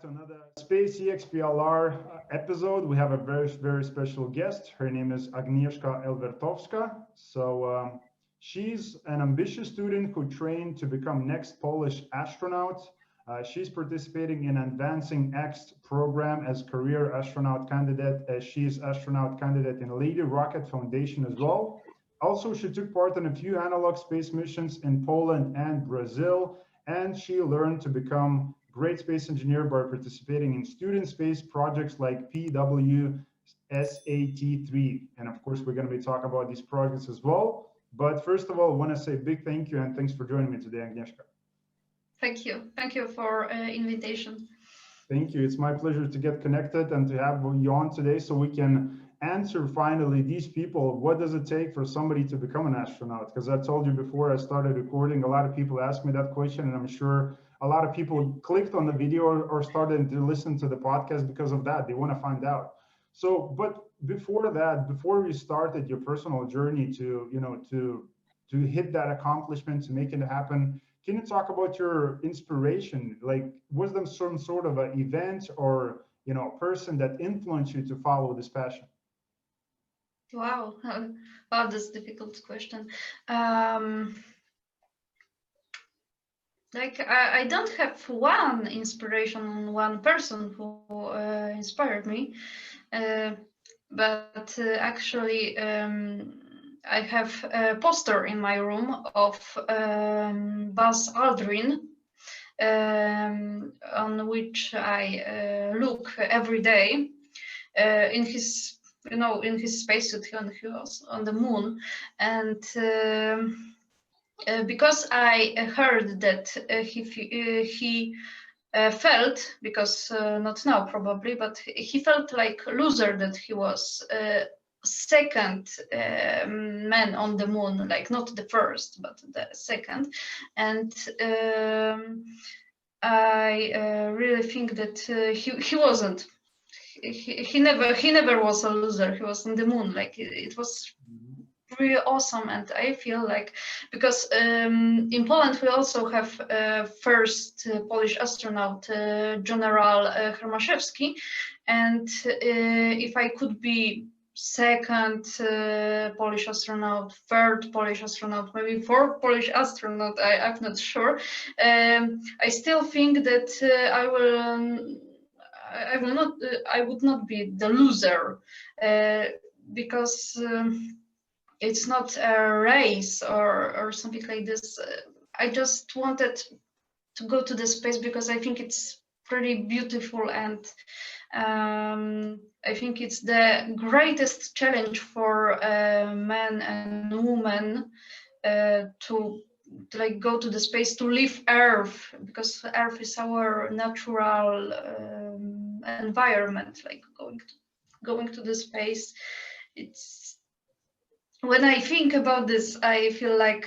back to another spaceexplr episode. We have a very special guest. Her name is Agnieszka Elwertowska. She's an ambitious student who trained to become next Polish astronaut. She's participating in AdvancingX Programme as Career Astronaut Candidate, as she's astronaut candidate in Lady Rocket Foundation as well. Also, she took part in a few analog space missions in Poland and Brazil, and she learned to become great space engineer by participating in student space projects like PWSAT3. And of course, we're going to be talking about these projects as well. But first of all, I want to say a big thank you and thanks for joining me today, Agnieszka. Thank you. Thank you for invitation. Thank you. It's my pleasure to get connected and to have you on today so we can answer finally these people. What does it take for somebody to become an astronaut? Because I told you before I started recording, a lot of people asked me that question, and I'm sure a lot of people clicked on the video or started to listen to the podcast because of that. They want to find out. So, but before that, before we started your personal journey to hit that accomplishment, to make it happen, can you talk about your inspiration? Like, was there some sort of an event or a person that influenced you to follow this passion? Wow, wow, that's a difficult question. I don't have one inspiration, one person who inspired me, but actually I have a poster in my room of Buzz Aldrin, on which I look every day in his spacesuit when he was on the moon, and because I heard that he felt, because not now probably, but he felt like a loser that he was second man on the moon, like not the first, but the second, and I really think that he wasn't. He never was a loser. He was on the moon. Like it was really awesome, and I feel like, because in Poland we also have first Polish astronaut, General Hermaszewski, and if I could be second Polish astronaut, third Polish astronaut, maybe fourth Polish astronaut, I'm not sure. I still think that I would not be the loser, because it's not a race or something like this. I just wanted to go to the space because I think it's pretty beautiful, and I think it's the greatest challenge for men and women to like go to the space, to leave Earth, because Earth is our natural environment. Like going to the space, it's, when I think about this, I feel like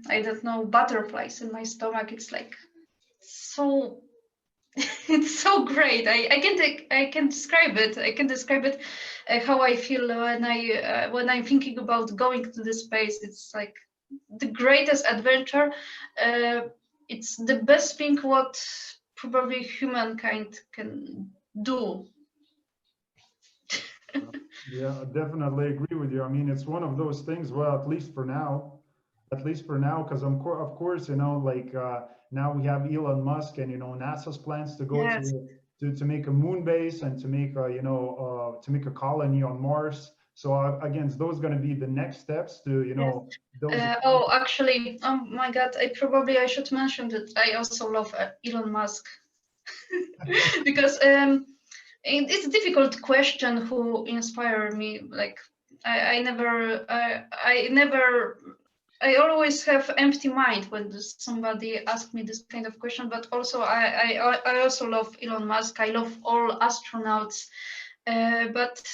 I don't know, butterflies in my stomach. It's like so it's so great. I can describe it. I can describe it how I feel when I'm thinking about going to the space. It's like the greatest adventure. It's the best thing what probably humankind can do. Yeah, I definitely agree with you. I mean, it's one of those things, well, at least for now, because of course, now we have Elon Musk and, NASA's plans to go Yes. to make a moon base and to make to make a colony on Mars. So again, those going to be the next steps to, Yes. those. Actually, oh my God, I should mention that I also love Elon Musk because it's a difficult question who inspired me. Like I always have empty mind when somebody asks me this kind of question. But also I also love Elon Musk. I love all astronauts, but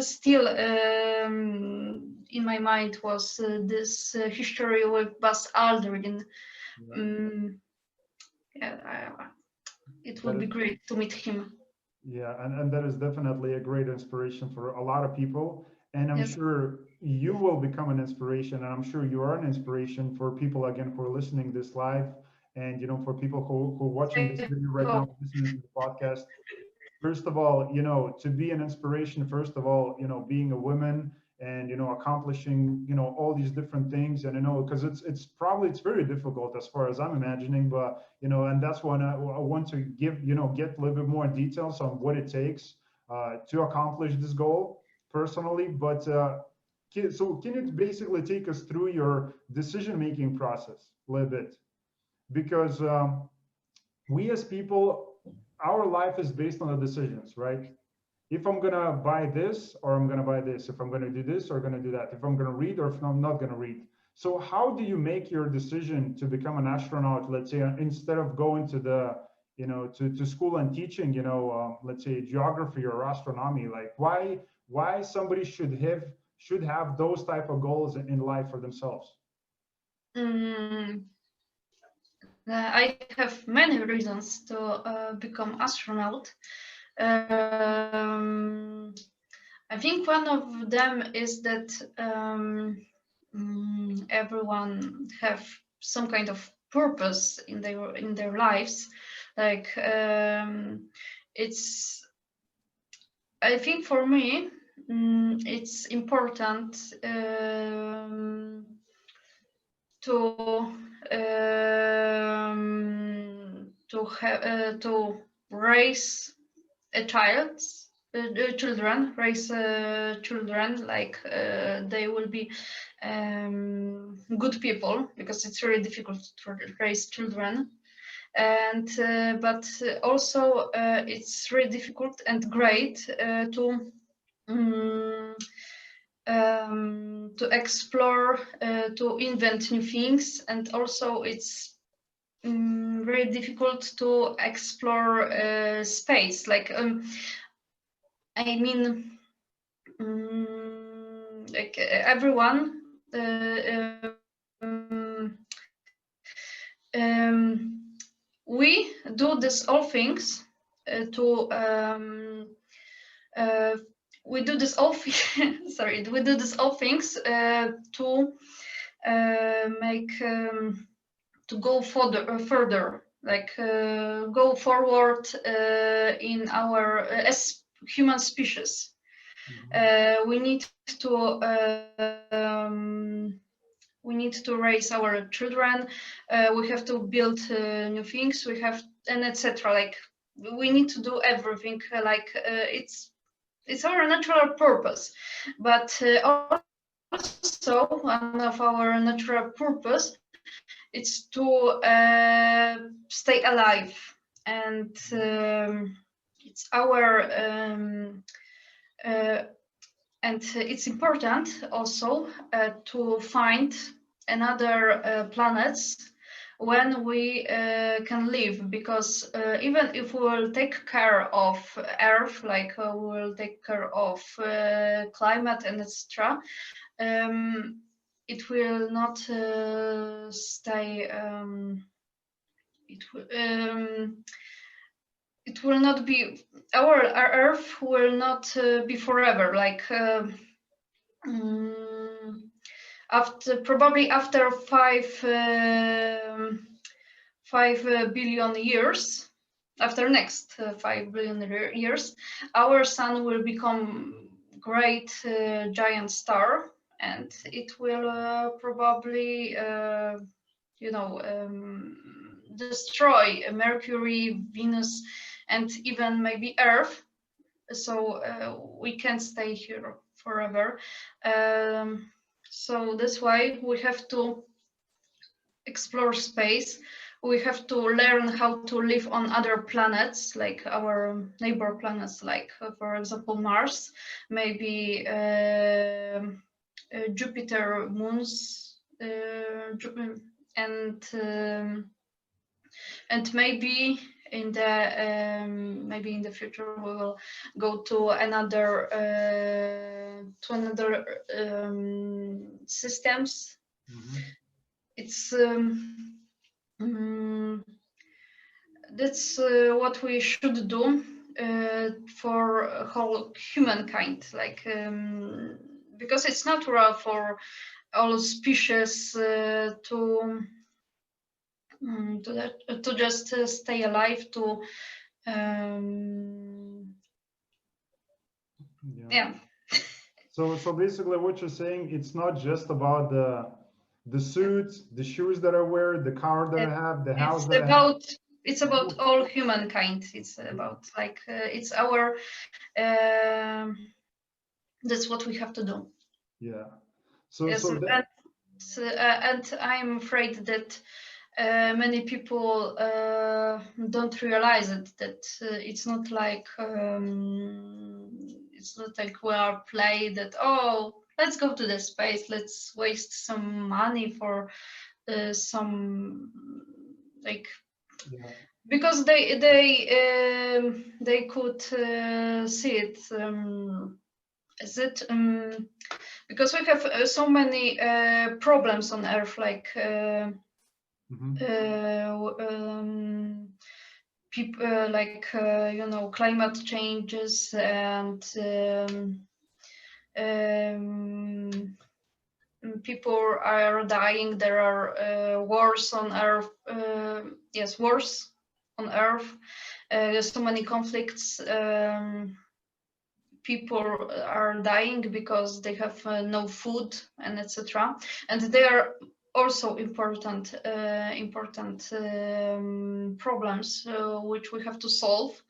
still in my mind was this history with Buzz Aldrin. It would be great to meet him. Yeah, and that is definitely a great inspiration for a lot of people. And I'm sure you will become an inspiration, and I'm sure you are an inspiration for people, again, who are listening this live. And, for people who are watching this video right now, listening to the podcast, first of all, to be an inspiration, first of all, being a woman and, accomplishing, all these different things. And, because it's very difficult as far as I'm imagining, but, and that's why I want to get a little bit more details on what it takes to accomplish this goal personally. But so can you basically take us through your decision-making process a little bit? Because we as people, our life is based on the decisions, right? If I'm gonna buy this or I'm gonna buy this, if I'm gonna do this or gonna do that, if I'm gonna read or if I'm not gonna read. So how do you make your decision to become an astronaut, let's say, instead of going to the, to school and teaching, let's say geography or astronomy? Like why somebody should have those type of goals in life for themselves? I have many reasons to become astronaut. I think one of them is that everyone have some kind of purpose in their lives. Like I think for me it's important to raise a children, raise children like they will be good people, because it's really difficult to raise children. And but also it's really difficult and great to explore, to invent new things, and also it's very difficult to explore space. Like I mean, like everyone. We do this all things we do this all sorry, we do this all things to make to go further, like go forward in our as human species. We need to raise our children. We have to build new things. We have, and etc. Like we need to do everything. Like it's our natural purpose. But also one of our natural purpose is to stay alive, and it's our and it's important also to find another planets when we can live, because even if we will take care of Earth, like we will take care of climate and etc., it will not stay. It will not be, our Earth will not be forever. Like probably after 5 billion years, after next 5 billion years, our sun will become great giant star, and it will probably destroy Mercury, Venus, and even maybe Earth. So we can't stay here forever. So that's why we have to explore space. We have to learn how to live on other planets, like our neighbor planets, like for example Mars, maybe Jupiter, moons, and maybe in the future we will go to another systems. It's that's what we should do for whole humankind, like because it's natural for all species to to just stay alive, to yeah. So basically what you're saying, it's not just about the suits, the shoes that I wear, the car that I have, the house that I have. It's about all humankind. It's about like it's our that's what we have to do. Yeah. Yes, and I'm afraid that many people don't realize it, that it's not like we are playing that, oh, let's go to the space, let's waste some money for some like because they could see it as it because we have so many problems on Earth, like people, like you know, climate changes and people are dying. There are wars on Earth. Yes, wars on Earth. There's so many conflicts. People are dying because they have no food and etc. And they are also important problems which we have to solve.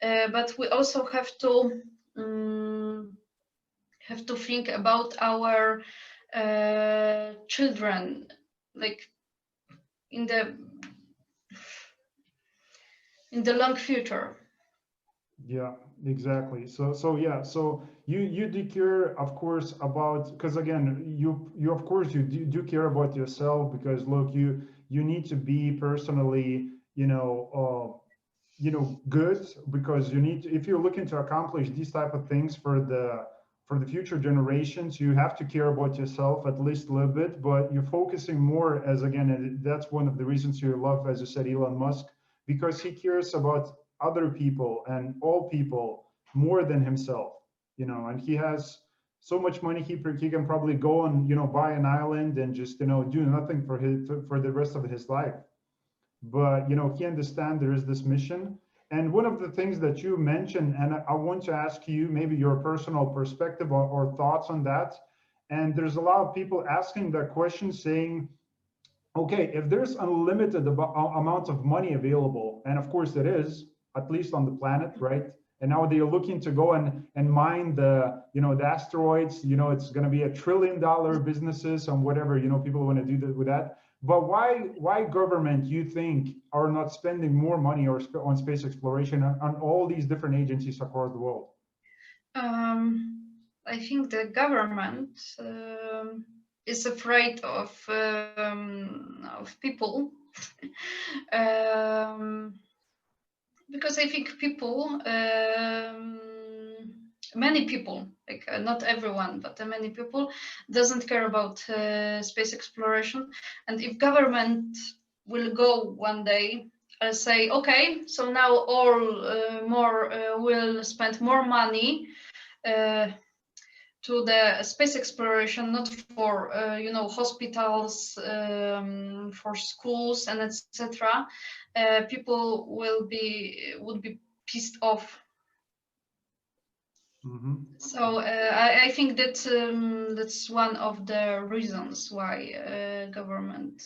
But we also have to think about our children, like in the long future. Yeah, exactly. So yeah, so you do care, of course, about, because again, you of course you do care about yourself, because look, you need to be personally, good, because you need to, if you're looking to accomplish these type of things for the future generations, you have to care about yourself at least a little bit, but you're focusing more, as again, and that's one of the reasons you love, as you said, Elon Musk, because he cares about other people and all people more than himself, and he has so much money, he can probably go and buy an island and just do nothing for the rest of his life. But he understands there is this mission. And one of the things that you mentioned, and I want to ask you maybe your personal perspective or thoughts on that. And there's a lot of people asking that question, saying, okay, if there's unlimited amount of money available, and of course it is, at least on the planet, right? And now they're looking to go and mine the asteroids, it's going to be $1 trillion businesses and whatever, people want to do that with that. But why government, you think, are not spending more money on space exploration on all these different agencies across the world? I think the government is afraid of people because I think people, many people, like not everyone, but many people doesn't care about space exploration. And if government will go one day, say, okay, so now all will spend more money to the space exploration, not for hospitals, for schools and etc. People would be pissed off. So I think that that's one of the reasons why government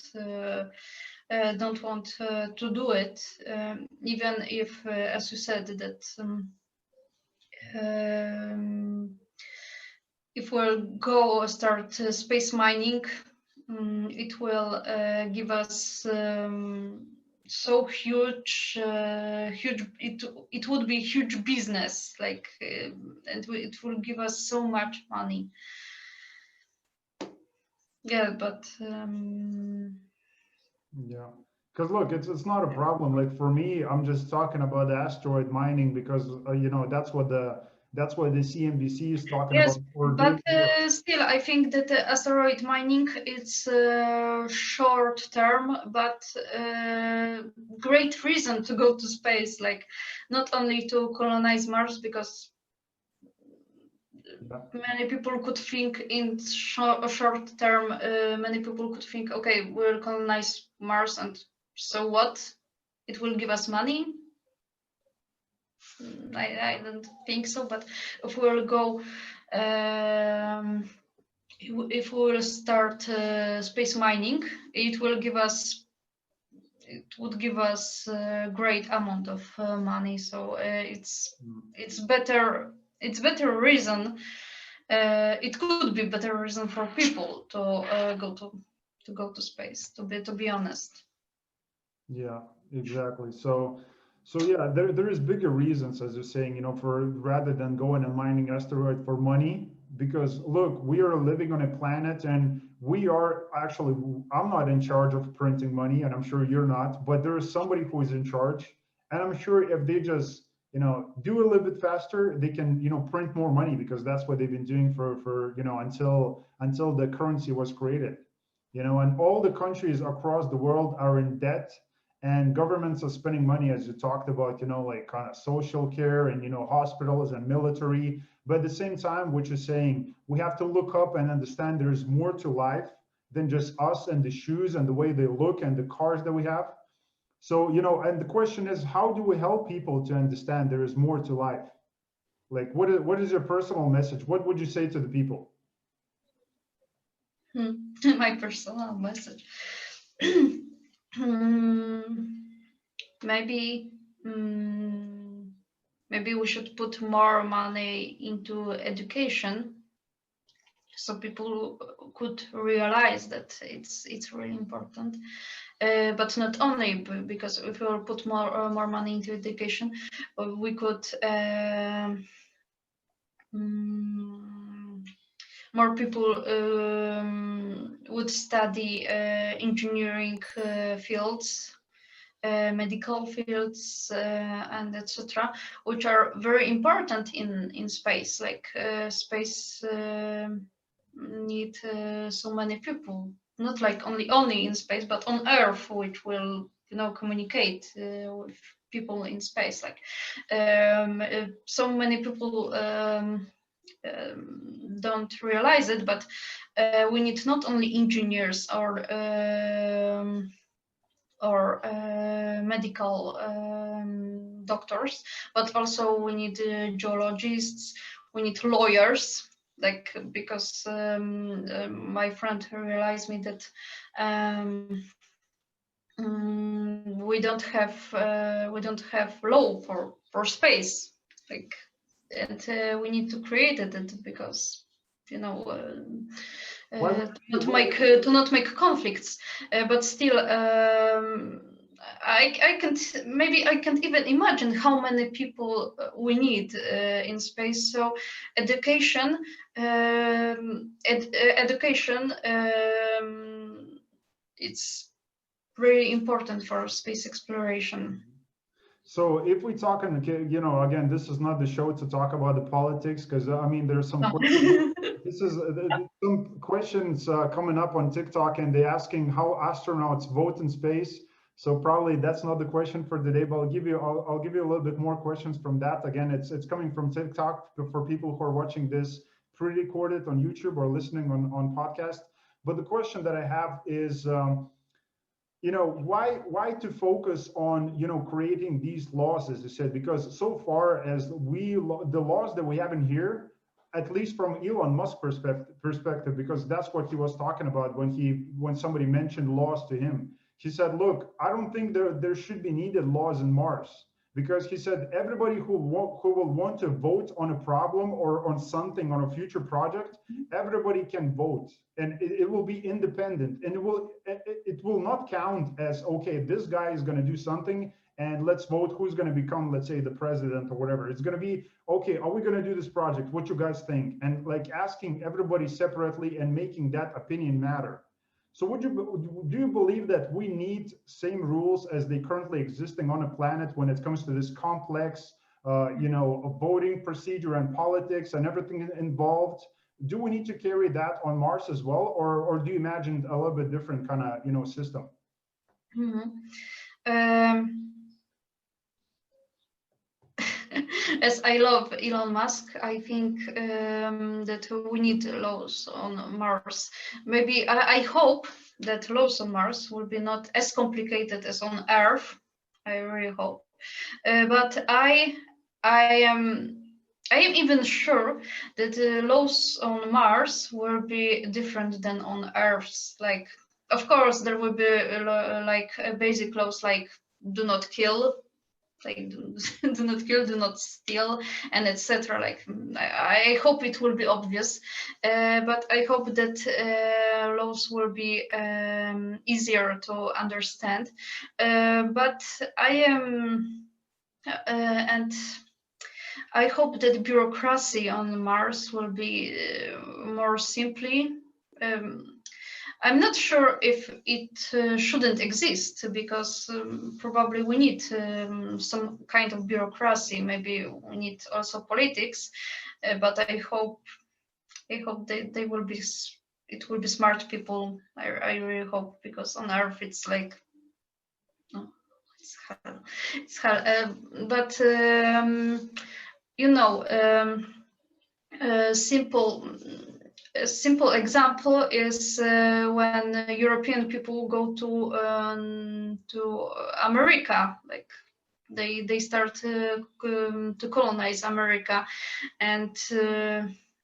don't want to do it, even if, as you said, that if we'll go start space mining, it will give us so huge, it would be huge business, like, and it will give us so much money. Yeah, but yeah, because look, it's not a problem. Like for me, I'm just talking about asteroid mining because that's what the CNBC is talking about. But still, I think that the asteroid mining is short term, but great reason to go to space. Like not only to colonize Mars, because many people could think in short term. Many people could think, okay, we'll colonize Mars and So what? It will give us money? I don't think so. But if we'll go, if we will start space mining, it would give us a great amount of money. So it's better. It's better reason. It could be better reason for people to go to space. To be honest. Yeah, exactly. So yeah, there is bigger reasons, as you're saying, you know, for rather than going and mining asteroid for money. Because look, we are living on a planet, and we are actually, I'm not in charge of printing money, and I'm sure you're not, but there is somebody who is in charge. And I'm sure if they just, you know, do a little bit faster, they can, you know, print more money, because that's what they've been doing for you know, until the currency was created. You know, and all the countries across the world are in debt, and governments are spending money, as you talked about, you know, like kind of social care and, you know, hospitals and military. But at the same time, what you're saying, we have to look up and understand there's more to life than just us and the shoes and the way they look and the cars that we have. So, you know, and the question is, how do we help people to understand there is more to life? Like, what is your personal message? What would you say to the people? My personal message. Maybe maybe we should put more money into education, so people could realize that it's really important. But not only because if we will put more money into education, we could more people would study engineering fields, medical fields, and etc., which are very important in space. Like space need so many people, not like only in space, but on Earth, which will, you know, communicate with people in space. Like so many people don't realize it, but we need not only engineers or medical doctors, but also we need geologists, we need lawyers, like, because my friend realized me that we don't have law for space, like, and we need to create it, because, you know, to not make conflicts, but still I can't even imagine how many people we need in space. So education, education, it's really important for space exploration. So if we talk, you know, again, this is not the show to talk about the politics, because I mean, there's some questions. This is some questions coming up on TikTok, and they're asking how astronauts vote in space. So probably that's not the question for today, but I'll give you a little bit more questions from that. Again, it's coming from TikTok for people who are watching this pre-recorded on YouTube or listening on podcast. But the question that I have is, you know, why to focus on, you know, creating these laws, as you said, because so far as the laws that we have in here, at least from Elon Musk perspective, because that's what he was talking about when somebody mentioned laws to him. He said, look, I don't think there should be needed laws in Mars, because he said everybody who will want to vote on a problem or on something, on a future project, everybody can vote, and it will be independent, and it will not count as, okay, this guy is going to do something and let's vote who's going to become, let's say, the president or whatever. It's going to be, okay, are we going to do this project? What you guys think? And like asking everybody separately and making that opinion matter. So do you believe that we need same rules as they currently existing on a planet when it comes to this complex, you know, voting procedure and politics and everything involved? Do we need to carry that on Mars as well, or do you imagine a little bit different kind of, you know, system? As I love Elon Musk, I think that we need laws on Mars. Maybe I hope that laws on Mars will be not as complicated as on Earth. I really hope. But I am even sure that the laws on Mars will be different than on Earth. Like, of course, there will be like basic laws like do not kill, like do not kill, do not steal, and etc. Like I hope it will be obvious, but I hope that laws will be easier to understand. But I am and I hope that bureaucracy on Mars will be more simply. I'm not sure if it shouldn't exist, because probably we need some kind of bureaucracy. Maybe we need also politics, but I hope they will be. It will be smart people. I really hope, because on Earth it's like, no, it's hell. It's hell. But you know, a simple example is when European people go to America, like they start to colonize America, and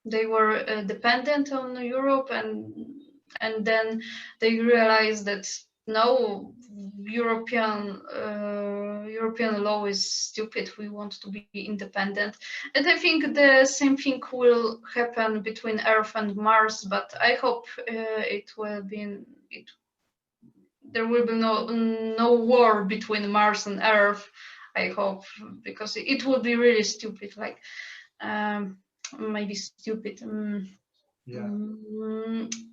they were dependent on Europe, and then they realized that no, European law is stupid. We want to be independent, and I think the same thing will happen between Earth and Mars. But I hope it will be there will be no war between Mars and Earth. I hope, because it would be really stupid. Like maybe stupid. Yeah.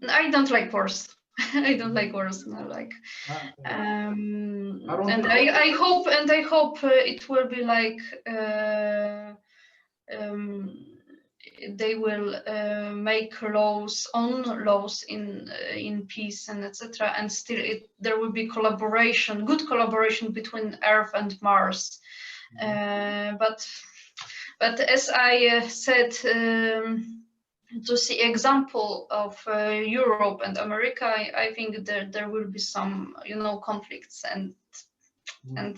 I don't like wars. I don't like wars. No, like, I hope it will be like they will make own laws in peace and etc. And still, there will be good collaboration between Earth and Mars. But as I said. To see example of Europe and America, I think there will be some, conflicts and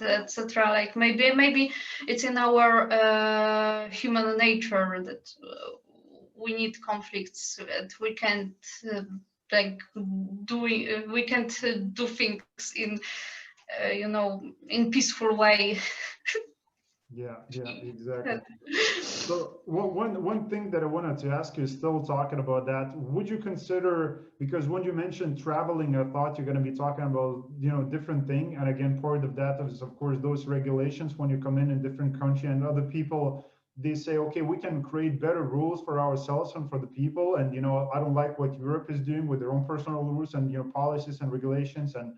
etc. Like maybe it's in our human nature that we need conflicts. That we can't we can't do things in in peaceful way. Yeah, exactly. So one thing that I wanted to ask you, still talking about that, would you consider, because when you mentioned traveling, I thought you're going to be talking about, different thing. And again, part of that is, of course, those regulations when you come in different country, and other people, they say, okay, we can create better rules for ourselves and for the people. And, I don't like what Europe is doing with their own personal rules and, policies and regulations. And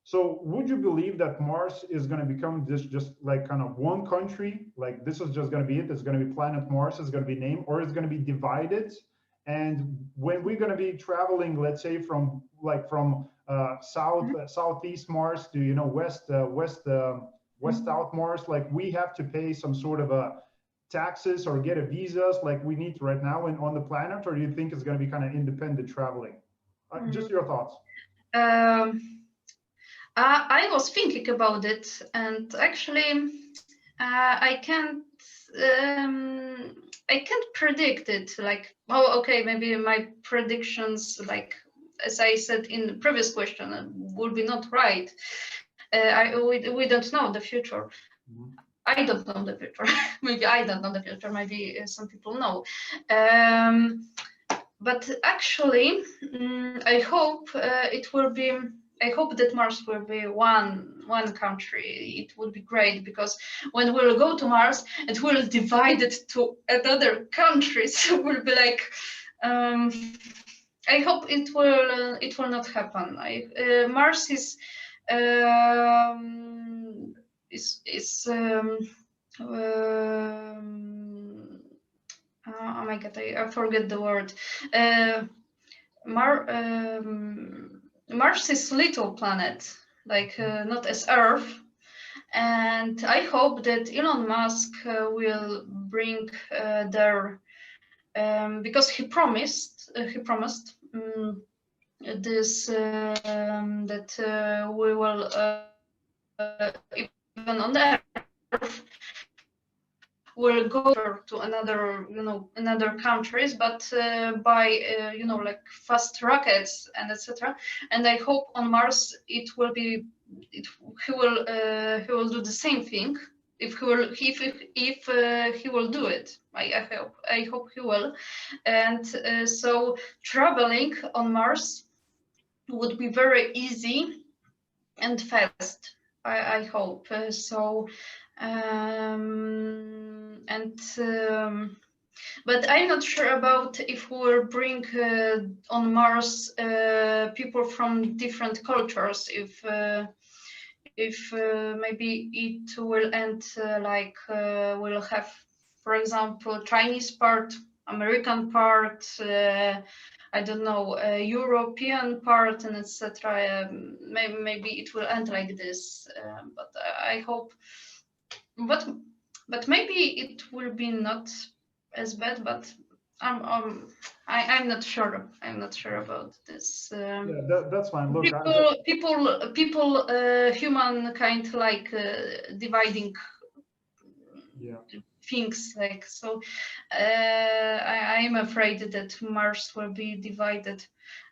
so would you believe that Mars is going to become just like kind of one country, like this is just going to be it, it's going to be planet Mars, it's going to be named, or it's going to be divided? And when we're going to be traveling, let's say from southeast Mars to, west south Mars, like we have to pay some sort of a taxes or get a visas like we need right now on the planet, or do you think it's going to be kind of independent traveling? Just your thoughts. I was thinking about it, and actually, I can't predict it. Like, oh, okay, maybe my predictions, like as I said in the previous question, will be not right. We don't know the future. Mm-hmm. I don't know the future. Maybe I don't know the future. Maybe some people know. But actually, I hope it will be. I hope that Mars will be one country. It would be great, because when we'll go to Mars, it will divide it to another countries. It will be like. I hope it will not happen. Mars is. Oh my God, I forget the word. Mars is little planet, like not as Earth, and I hope that Elon Musk will bring there, because he promised this that we will even on Earth will go to another, another countries, but by like fast rockets and etc. And I hope on Mars he will do the same thing. If he will do it, I hope he will. And so traveling on Mars would be very easy and fast. I hope so. But I'm not sure about if we'll bring on Mars people from different cultures. If maybe it will end like we'll have, for example, Chinese part, American part, I don't know, European part, and etc. Maybe it will end like this, but I hope. But maybe it will be not as bad. But I'm not sure. I'm not sure about this. Yeah, that's fine. Look, People, humankind like dividing. Yeah. Things like so. I'm afraid that Mars will be divided,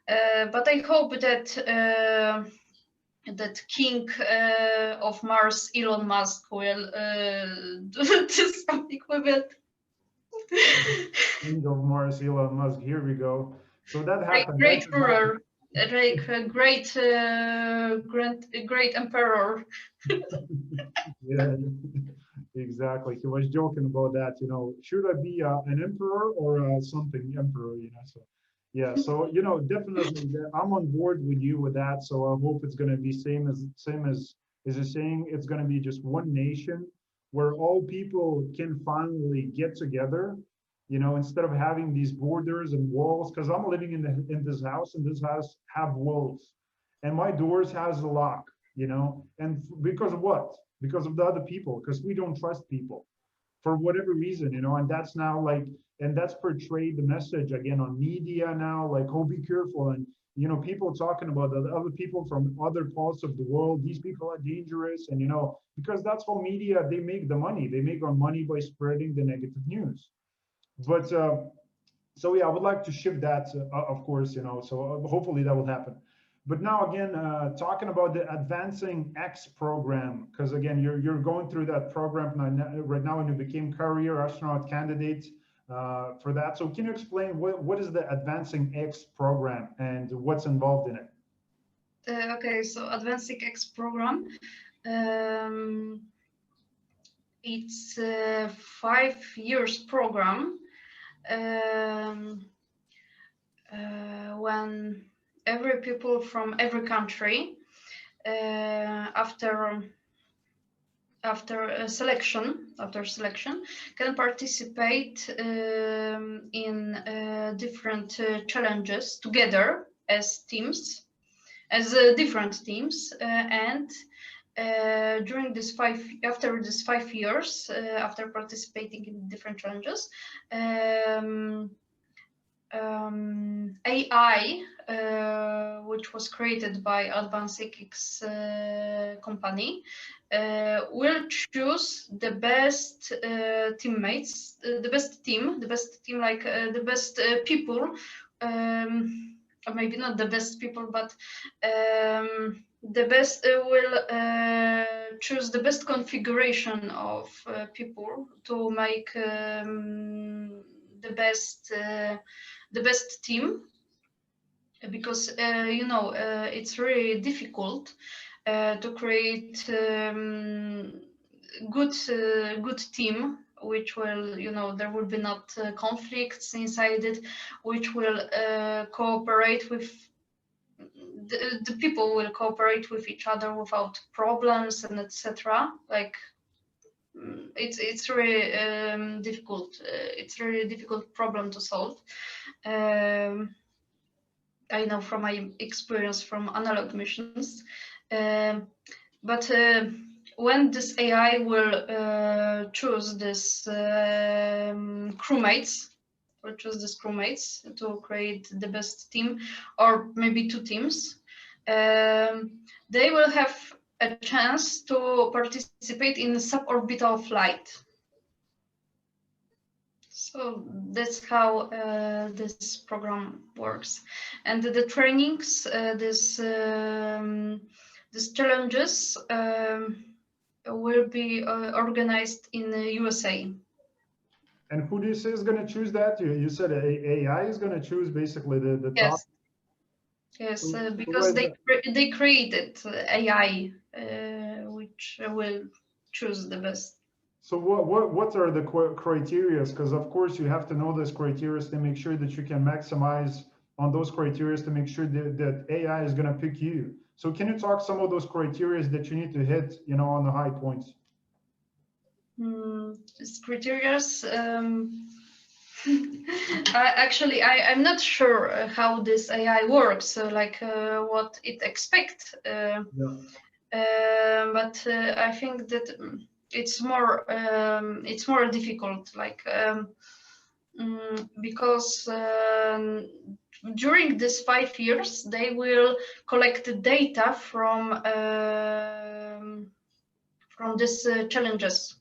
but I hope that that king of Mars, Elon Musk, will do something with it. King of Mars, Elon Musk. Here we go. So that happened. Great ruler, like great emperor. Yeah, exactly. He was joking about that. Should I be an emperor or something emperor? So yeah. So definitely, I'm on board with you with that. So I hope it's going to be same as is it saying it's going to be just one nation where all people can finally get together. Instead of having these borders and walls, because I'm living in this house, and this house have walls, and my doors has a lock. And because of what? Because of the other people, because we don't trust people for whatever reason, and that's now like, and that's portrayed the message again on media now, like, oh, be careful. And, people talking about the other people from other parts of the world, these people are dangerous. And, because that's how media, they make the money. They make our money by spreading the negative news. But so yeah, I would like to shift that, of course, so hopefully that will happen. But now again, talking about the AdvancingX program, because again, you're going through that program right now, and you became Career Astronaut Candidate for that. So can you explain what is the AdvancingX program and what's involved in it? Okay, so AdvancingX program. It's a 5 years program when every people from every country after selection can participate in different challenges together as teams, as different teams, and during after this 5 years, after participating in different challenges, AI, which was created by AdvancingX company, will choose the best teammates, the best team, like the best people, or maybe not the best people, but the best will choose the best configuration of people to make the best team, because it's really difficult to create good team, which will, there will be not conflicts inside it, which will cooperate with the people will cooperate with each other without problems and etc. Like it's really difficult. It's really a difficult problem to solve. I know from my experience from analog missions, but when this AI will choose this crewmates, will choose the crewmates to create the best team, or maybe two teams. They will have a chance to participate in suborbital flight. So that's how this program works, and the trainings, these challenges will be organized in the USA. And who do you say is going to choose that? You said AI is going to choose basically the top. Yes, So because they created AI, which will choose the best. So what are the criteria? Because of course you have to know those criteria to make sure that you can maximize on those criteria to make sure that AI is going to pick you. So can you talk some of those criteria that you need to hit, on the high points? These criteria. Actually, I'm not sure how this AI works, what it expects. But I think that it's more difficult, because during these 5 years they will collect the data from these challenges.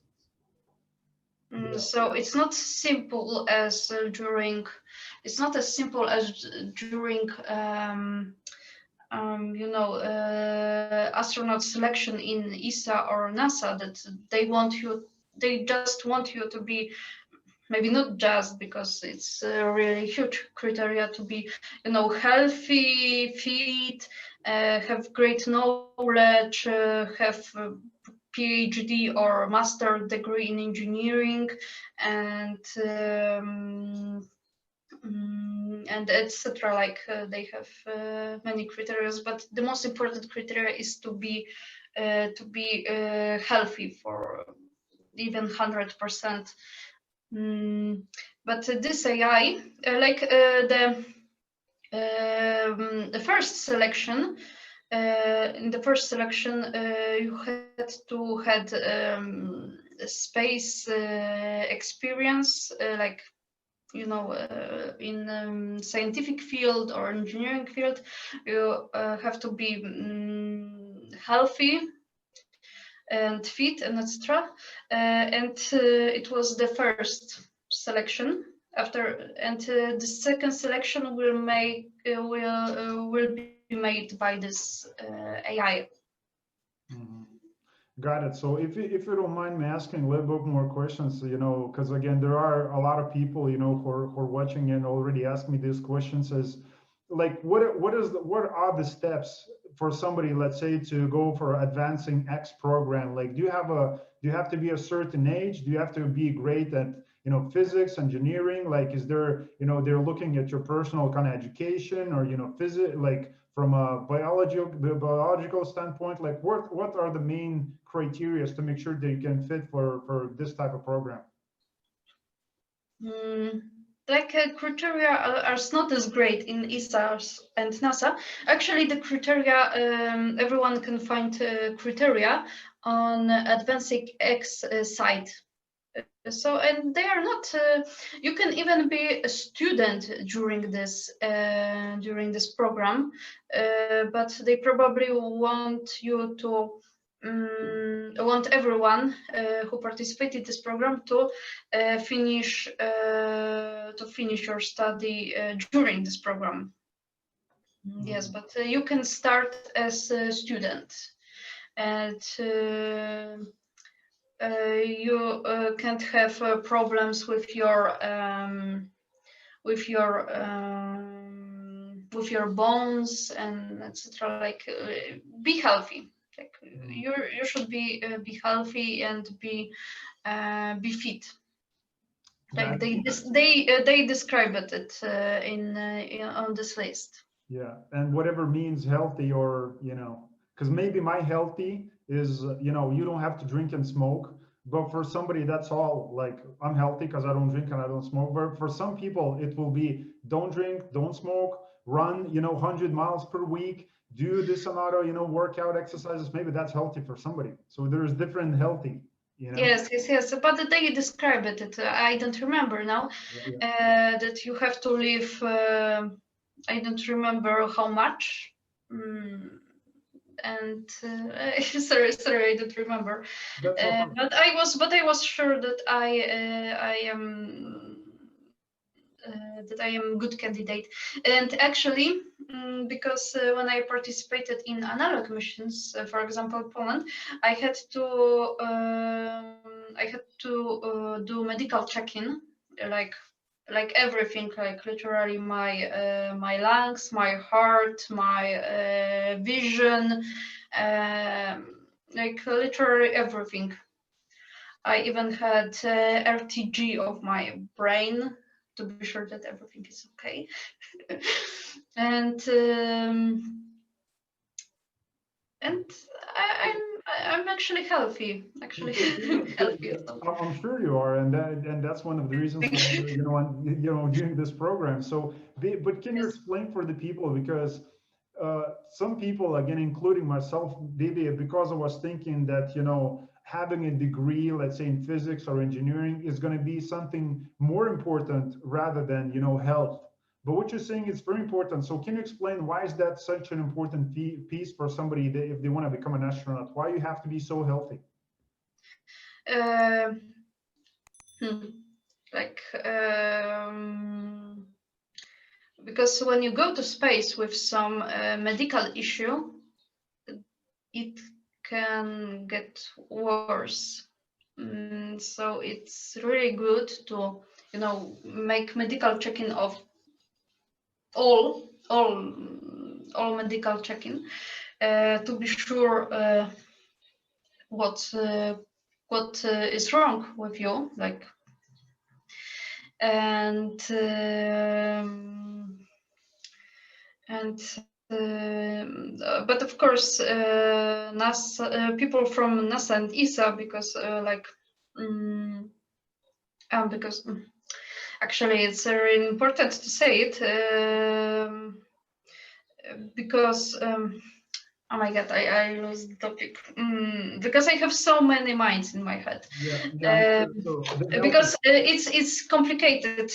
So it's not simple as during astronaut selection in ESA or NASA, that they just want you to be, maybe not just, because it's a really huge criteria, to be, healthy, fit, have great knowledge, have PhD or master degree in engineering, and etc. They have many criteria, but the most important criteria is to be healthy for even 100%. But this AI, the first selection. In the first selection, you had to had space experience, in scientific field or engineering field. You have to be healthy and fit, and etc. And it was the first selection. And the second selection will be made by this AI. Got it. So if you don't mind me asking a little bit more questions, because again, there are a lot of people, who are watching and already asked me these questions, as like, what are the steps for somebody, let's say, to go for AdvancingX program? Like, do you have to be a certain age? Do you have to be great at, physics, engineering? Like, is there, they're looking at your personal kind of education, or, physics, like from a biological standpoint, like what are the main criteria to make sure that you can fit for this type of program? Criteria are not as great in ESA and NASA. Actually, the criteria, everyone can find criteria on AdvancingX site. So, and they are not. You can even be a student during this program, but they probably want you to want everyone who participated in this program to finish your study during this program. Yes, but you can start as a student, and you can't have problems with your bones and etc. Be healthy. You should be healthy and be fit. They describe it on this list. Yeah, and whatever means healthy, or because maybe my healthy is you don't have to drink and smoke, but for somebody that's all, like, I'm healthy because I don't drink and I don't smoke. But for some people it will be don't drink, don't smoke, run 100 miles per week, do this amount of workout exercises. Maybe that's healthy for somebody. So there's different healthy. you know? Yes. But they describe it. I don't remember now. That you have to live. I don't remember how much. And sorry, I don't remember. That's no problem. But I was sure that I am good candidate. And actually, because when I participated in analog missions, for example, Poland, I had to do medical check-in, like everything, like literally my lungs, my heart, my vision, like literally everything. I even had RTG of my brain to be sure that everything is okay. and I'm actually healthy. Actually, healthy. So. I'm sure you are, and that's one of the reasons why doing this program. So, but can you Yes. explain for the people, because some people, again, including myself, maybe because I was thinking that having a degree, let's say in physics or engineering, is going to be something more important rather than health. But what you're saying is very important. So can you explain why is that such an important piece for somebody that if they want to become an astronaut? Why you have to be so healthy? Uh, like because when you go to space with some medical issue, it can get worse. So it's really good to make medical check-in of all medical check-in to be sure what is wrong with you, like, and but of course NASA people from NASA and ESA, because because actually it's really important to say it, because oh my god, I lost the topic, because I have so many minds in my head. So Because it's complicated.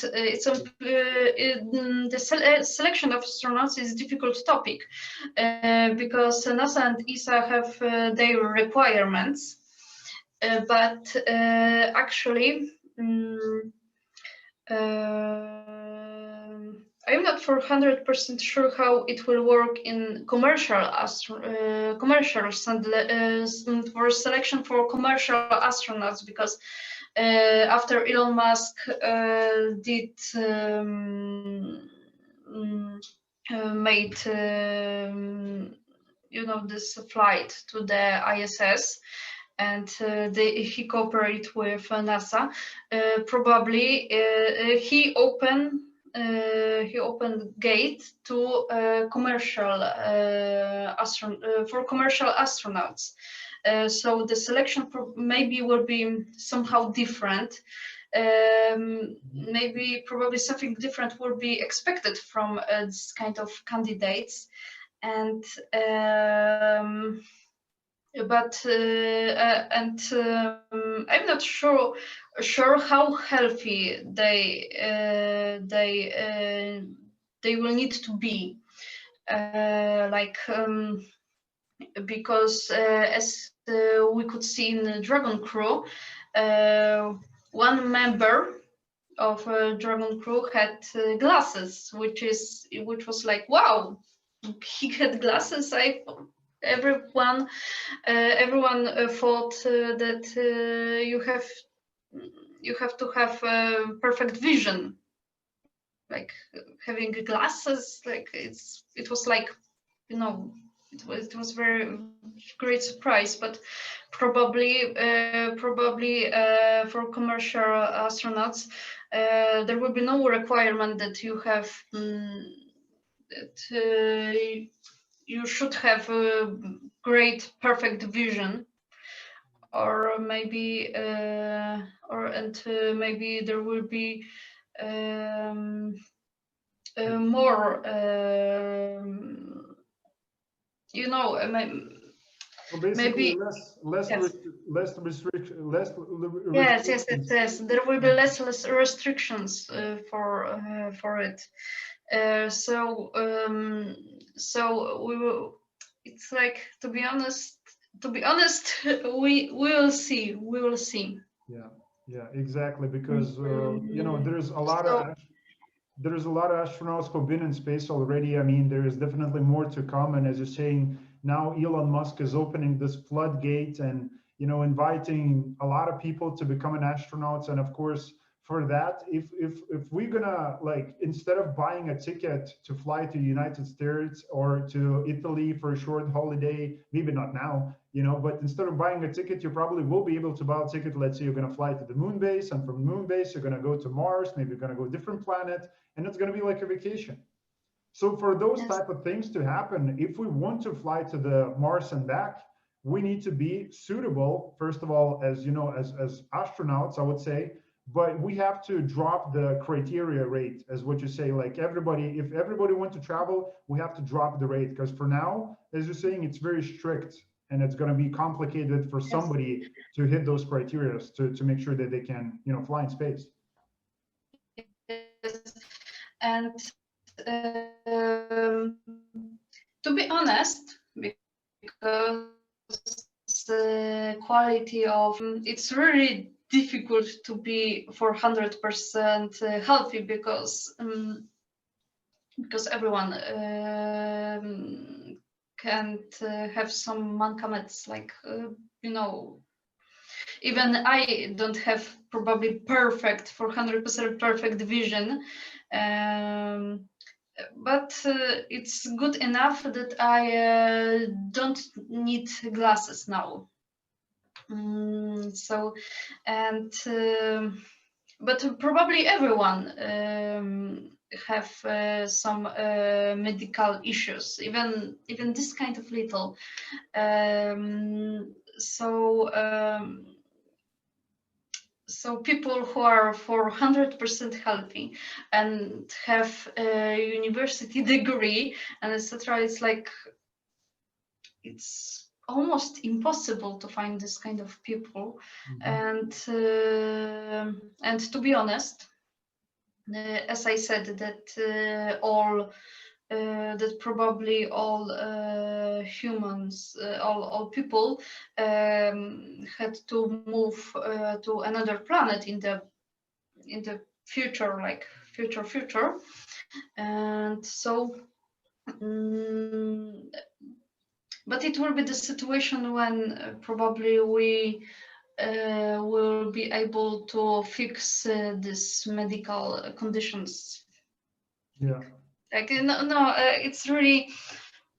The selection of astronauts is a difficult topic, because NASA and ESA have their requirements, but actually. I'm not for 100% sure how it will work in commercial for selection for commercial astronauts, because after Elon Musk did made this flight to the ISS, and he cooperated with NASA. Probably he opened gate to commercial for commercial astronauts. So the selection maybe will be somehow different. Maybe probably something different will be expected from this kind of candidates, and I'm not sure how healthy they will need to be, because as we could see in the Dragon crew, one member of Dragon crew had glasses, which was like, wow, he had glasses. Everyone thought that you have to have perfect vision, like having glasses. Like it was like, it was very great surprise. But probably for commercial astronauts there will be no requirement that you have that you should have a great perfect vision, or maybe maybe there will be more So basically, maybe less yes. restrictions. Yes. There will be less restrictions for it. So we will. It's like, to be honest, we will see. We will see. Yeah, exactly. Because you know, there's a lot of astronauts who've been in space already. I mean, there is definitely more to come. And as you're saying, now Elon Musk is opening this floodgate and, you know, inviting a lot of people to become an astronauts. And of course, for that, if we're gonna, like, instead of buying a ticket to fly to United States or to Italy for a short holiday, maybe not now, you know, but instead of buying a ticket, you probably will be able to buy a ticket. Let's say you're gonna fly to the moon base, and from moon base, you're gonna go to Mars, maybe you're gonna go to a different planet, and it's gonna be like a vacation. So for those Yes. type of things to happen, if we want to fly to the Mars and back, we need to be suitable, first of all, as you know, as astronauts, I would say, but we have to drop the criteria rate, as what you say, like everybody, if everybody wants to travel, we have to drop the rate, because for now, as you're saying, it's very strict, and it's going to be complicated for Yes. somebody to hit those criteria to make sure that they can, you know, fly in space. Yes. And to be honest, because the quality of it's really difficult to be 400% healthy, because everyone can't have some mankaments, like you know, even I don't have probably perfect 400% perfect vision, but it's good enough that I don't need glasses now. So, and but probably everyone have some medical issues, even this kind of little. So people who are 400% healthy and have a university degree and etc., it's like, it's almost impossible to find this kind of people. And to be honest, as I said, that that probably all humans, all people had to move to another planet in the future, like future, and so. But it will be the situation when probably we will be able to fix these medical conditions. Yeah. Like it's really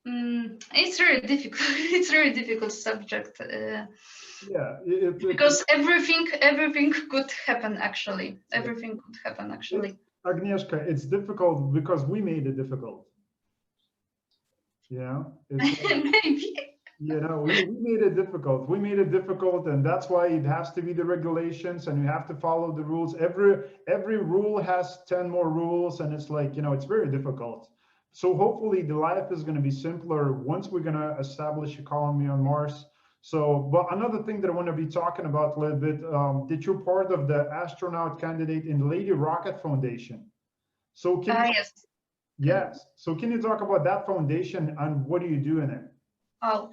difficult. It's really difficult subject. Yeah. Because everything could happen actually. Everything could happen actually. Agnieszka, it's difficult because we made it difficult. Yeah, it's Maybe. you know, we made it difficult. We made it difficult, and that's why it has to be the regulations, and you have to follow the rules. Every rule has 10 more rules, and it's like, you know, it's very difficult. So hopefully the life is going to be simpler once we're going to establish a colony on Mars. So, but another thing that I want to be talking about a little bit, that you're part of the astronaut candidate in Lady Rocket Foundation. So yes. So can you talk about that foundation and what do you do in it? Oh,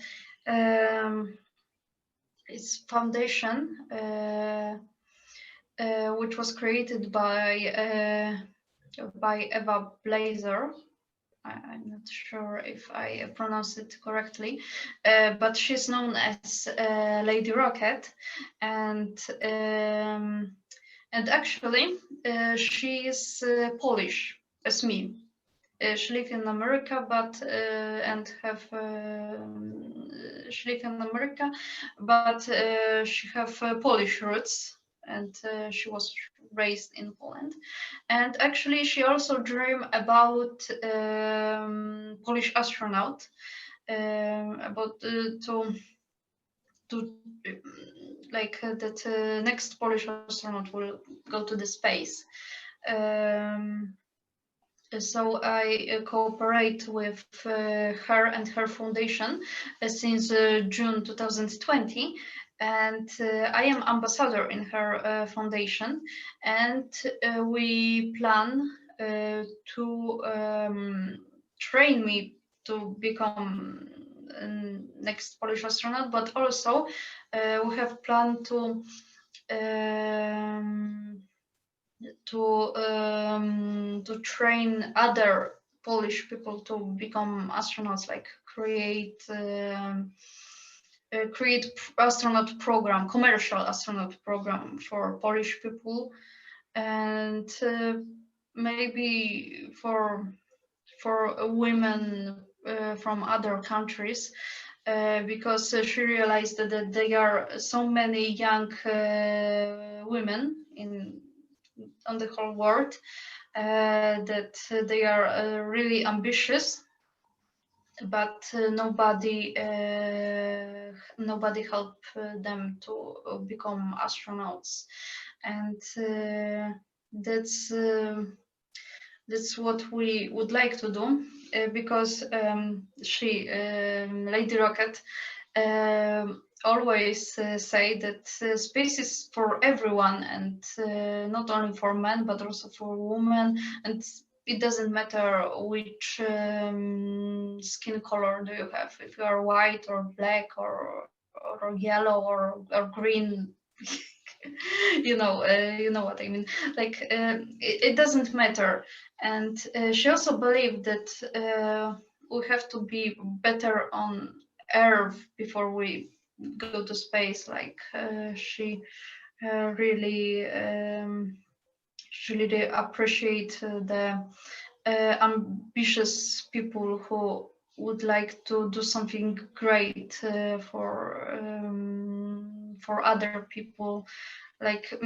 it's foundation which was created by Eva Blazer. I'm not sure if I pronounce it correctly, but she's known as Lady Rocket, and actually she is Polish as me. She lives in America, but she lives in America, but she have Polish roots, and she was raised in Poland. And actually, she also dreamed about Polish astronaut, about to like that next Polish astronaut will go to the space. So I cooperate with her and her foundation since June 2020, and I am ambassador in her foundation, and we plan to train me to become next Polish astronaut, but also we have planned to train other Polish people to become astronauts, like create astronaut program, commercial astronaut program for Polish people, and maybe for women from other countries, because she realized that there are so many young women on the whole world that they are really ambitious, but nobody helped them to become astronauts, and that's what we would like to do, because she, Lady Rocket, always say that space is for everyone, and not only for men but also for women, and it doesn't matter which skin color do you have, if you are white or black or yellow or green. You know what I mean. Like it doesn't matter, and she also believed that we have to be better on Earth before we go to space. Like she really appreciate the ambitious people who would like to do something great for other people, like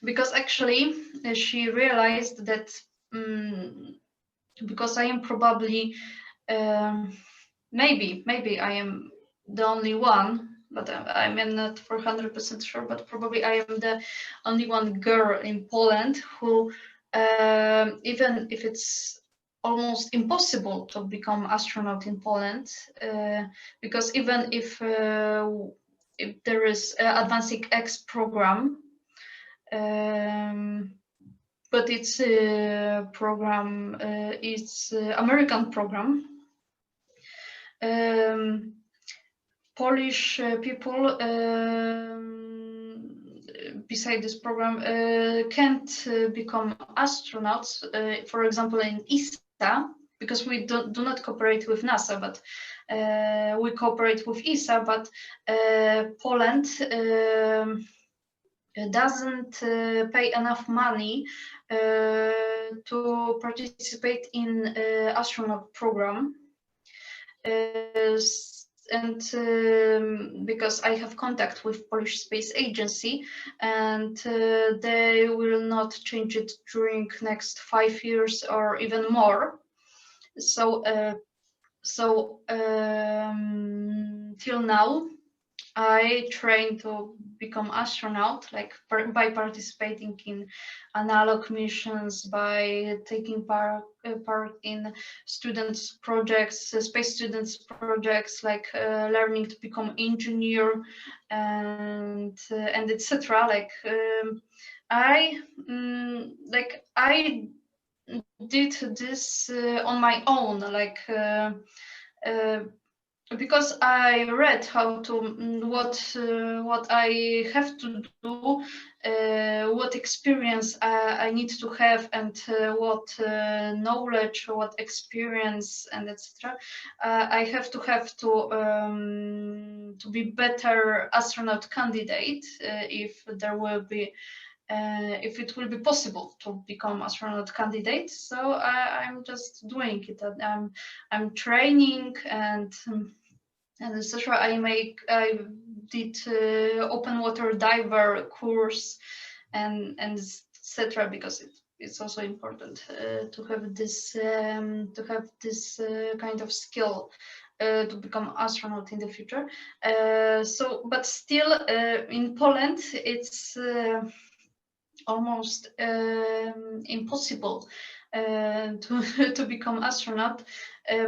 because actually she realized that because I am probably maybe I am the only one, but I'm not 400% sure, but probably I am the only one girl in Poland who, even if it's almost impossible to become astronaut in Poland, because even if there is AdvancingX Programme, but it's a program, it's American program. Polish people beside this program can't become astronauts. For example, in ESA, because we do not cooperate with NASA, but we cooperate with ESA, but Poland doesn't pay enough money to participate in astronaut program. And because I have contact with Polish Space Agency, and they will not change it during next 5 years or even more. So till now, I trained to become astronaut, like by participating in analog missions, by taking part in students' projects, space students' projects, like learning to become engineer and etc. Like I did this on my own, like. Because I read how to what I have to do, what experience I need to have, and what knowledge, what experience, and etc. I have to be better astronaut candidate if there will be. If it will be possible to become astronaut candidate, so I'm just doing it. I'm training and etc. I did open water diver course and etc. because it's also important to have this kind of skill to become astronaut in the future. So, but still in Poland it's almost impossible to become astronaut.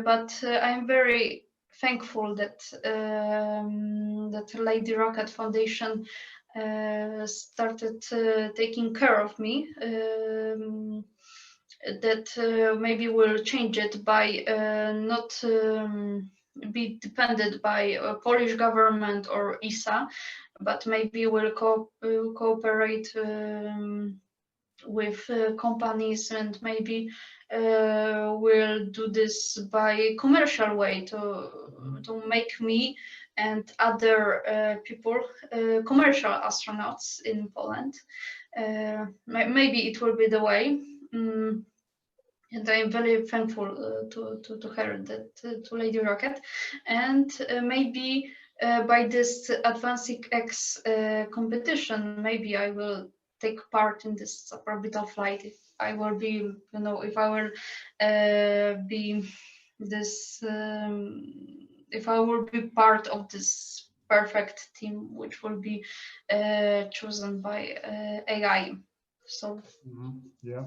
But I'm very thankful that that Lady Rocket Foundation started taking care of me. That maybe will change it by not be dependent by Polish government or ESA, but maybe will cooperate with companies, and maybe will do this by commercial way to make me and other people commercial astronauts in Poland. Maybe it will be the way. And I am very thankful to her, that to Lady Rocket, and maybe by this AdvancingX competition, maybe I will take part in this orbital flight. If I will be, if I will be this, if I will be part of this perfect team, which will be chosen by AI. So. Yeah.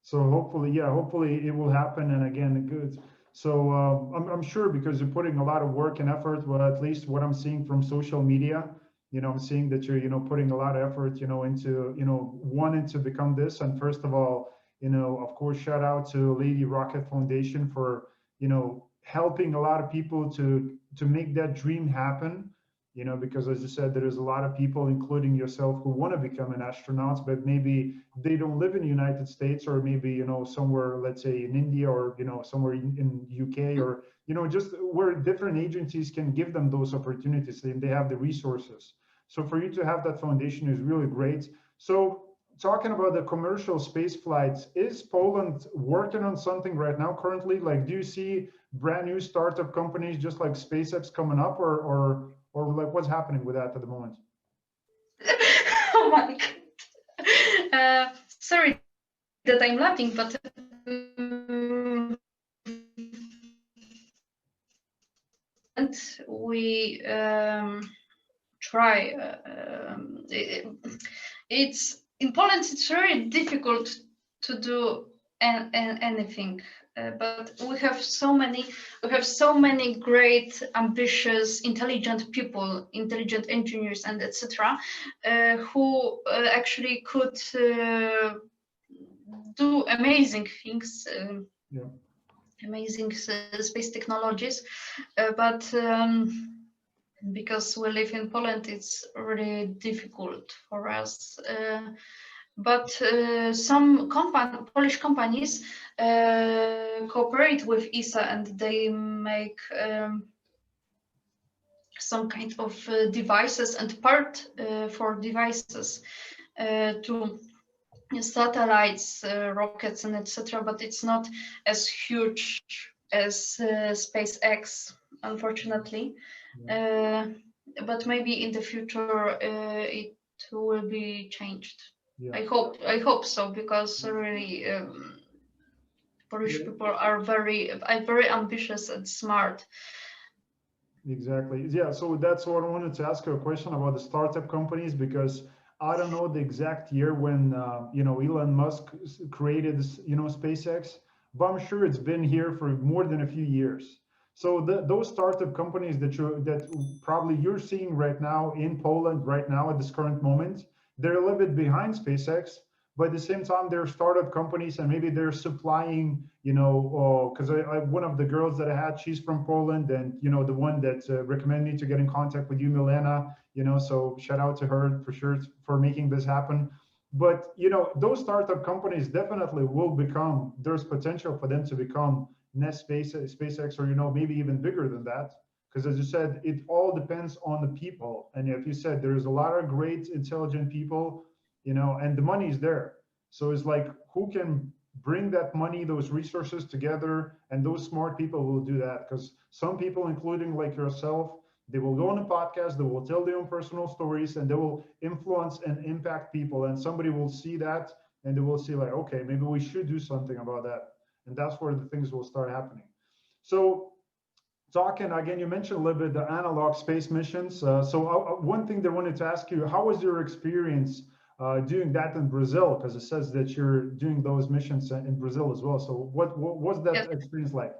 So hopefully it will happen. And again, good. So I'm sure, because you're putting a lot of work and effort. Well, at least what I'm seeing from social media, I'm seeing that you're, putting a lot of effort, into, wanting to become this. And first of all, of course, shout out to Lady Rocket Foundation for, helping a lot of people to make that dream happen. Because as you said, there is a lot of people, including yourself, who want to become an astronaut, but maybe they don't live in the United States, or maybe, somewhere, let's say in India, or, somewhere in UK, or, just where different agencies can give them those opportunities, and they have the resources. So for you to have that foundation is really great. So talking about the commercial space flights, is Poland working on something right now currently? Like, do you see brand new startup companies just like SpaceX coming up, or like what's happening with that at the moment? Oh my God. Sorry that I'm laughing, but and we try. It's in Poland. It's very difficult to do anything. But we have so many great, ambitious, intelligent people, intelligent engineers, and etc., who actually could do amazing things, amazing space technologies. But because we live in Poland, it's really difficult for us. But some Polish companies cooperate with ESA, and they make some kind of devices and part for devices to satellites, rockets, and etc. But it's not as huge as SpaceX, unfortunately. But maybe in the future it will be changed. I hope so, because really Polish people are very ambitious and smart. Exactly. Yeah. So that's what I wanted to ask you a question about the startup companies, because I don't know the exact year when Elon Musk created SpaceX, but I'm sure it's been here for more than a few years. So those startup companies that probably you're seeing right now in Poland right now at this current moment, they're a little bit behind SpaceX, but at the same time they're startup companies, and maybe they're supplying, because one of the girls that I had, she's from Poland, and the one that recommended me to get in contact with you, Milena, so shout out to her for sure for making this happen. But those startup companies definitely will become, there's potential for them to become SpaceX, or maybe even bigger than that, because as you said, it all depends on the people. And if you said there's a lot of great intelligent people, and the money is there, so it's like, who can bring that money, those resources together, and those smart people will do that. Because some people, including like yourself, they will go on a podcast, they will tell their own personal stories, and they will influence and impact people, and somebody will see that, and they will see like, okay, maybe we should do something about that. And that's where the things will start happening. So talking again, you mentioned a little bit the analog space missions. So one thing that I wanted to ask you, how was your experience doing that in Brazil, because it says that you're doing those missions in Brazil as well. So what was that Yes. experience like?